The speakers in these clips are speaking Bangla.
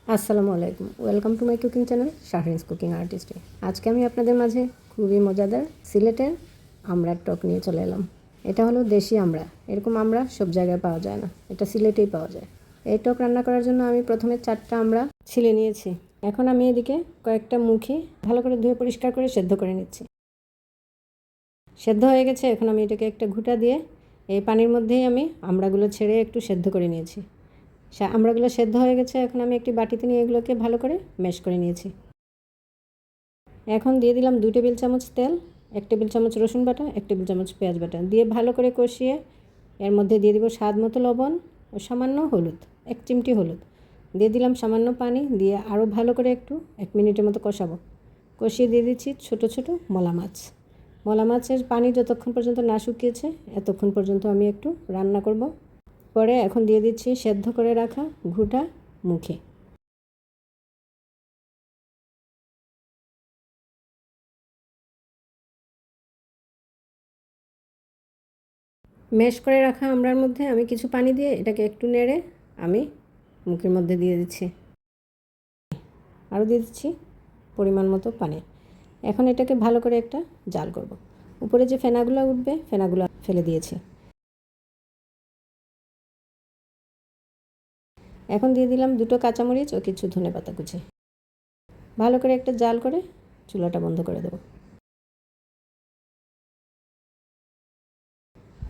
আসসালামু আলাইকুম, welcome to my cooking channel Shahrin's cooking আর্টিস্টে। আজকে আমি আপনাদের মাঝে খুবই মজাদার সিলেটের আমড়ার টক নিয়ে চলে এলাম। এটা হলো দেশি আমড়া। এরকম আমড়া সব জায়গায় পাওয়া যায় না, এটা সিলেটেই পাওয়া যায়। এই টক রান্না করার জন্য আমি প্রথমে 4টা আমড়া ছিলে নিয়েছি। এখন আমি এদিকে কয়েকটা মুখি ভালো করে ধুয়ে পরিষ্কার করে সেদ্ধ করে নিচ্ছি। সেদ্ধ হয়ে গেছে, এখন আমি এটাকে একটা ঘুঁটা দিয়ে এই পানির মধ্যেই আমি আমড়াগুলো ছেড়ে একটু সেদ্ধ করে নিয়েছি। আমড়াগুলো সেদ্ধ হয়ে গেছে, এখন আমি একটি বাটিতে নিয়ে এগুলোকে ভালো করে ম্যাশ করে নিয়েছি। এখন দিয়ে দিলাম 2 টেবিল চামচ তেল, 1 টেবিল চামচ রসুন বাটা, 1 টেবিল চামচ পেঁয়াজ বাটা দিয়ে ভালো করে কষিয়ে এর মধ্যে দিয়ে দিব স্বাদ মতো লবণ ও সামান্য হলুদ, 1 চিমটি হলুদ দিয়ে দিলাম, সামান্য পানি দিয়ে আরও ভালো করে একটু 1 মিনিটের মতো কষাবো। কষিয়ে দিয়ে দিচ্ছি ছোট ছোট মলা মাছ। মলা মাছের পানি যতক্ষণ পর্যন্ত না শুকিয়েছে এতক্ষণ পর্যন্ত আমি একটু রান্না করব। পরে এখন দিয়ে দিচ্ছি সেদ্ধ করে রাখা ঘুঁটা মুখে। ম্যাশ করে রাখা আমড়ার মধ্যে আমি কিছু পানি দিয়ে এটাকে একটু নেড়ে আমি মুখের মধ্যে দিয়ে দিচ্ছি। আরও দিয়ে দিচ্ছি পরিমাণ মতো পানি। এখন এটাকে ভালো করে একটা জাল করব। উপরে যে ফেনাগুলো উঠবে ফেনাগুলো ফেলে দিয়েছি। এখন দিয়ে দিলাম 2টো কাঁচামরিচ ও কিছু ধনেপাতা কুচি। ভালো করে একটা জাল করে চুলাটা বন্ধ করে দেব।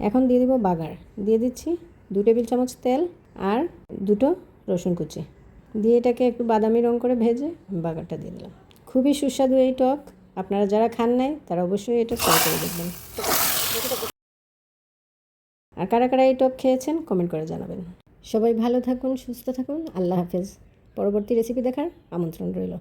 এখন দিয়ে দিব বাগার। দিয়ে দিচ্ছি 2 টেবিল চামচ তেল আর 2টো রসুন কুচি দিয়ে এটাকে একটু বাদামি রং করে ভেজে বাগারটা দিয়ে দিলাম। খুবই সুস্বাদু এই টক। আপনারা যারা খান নাই তারা অবশ্যই এটা ট্রাই করে দেখবেন। আর কারা কারা এই টক খেয়েছেন কমেন্ট করে জানাবেন। সবাই ভালো থাকুন, সুস্থ থাকুন। আল্লাহ হাফেজ। পরবর্তী রেসিপি দেখার আমন্ত্রণ রইল।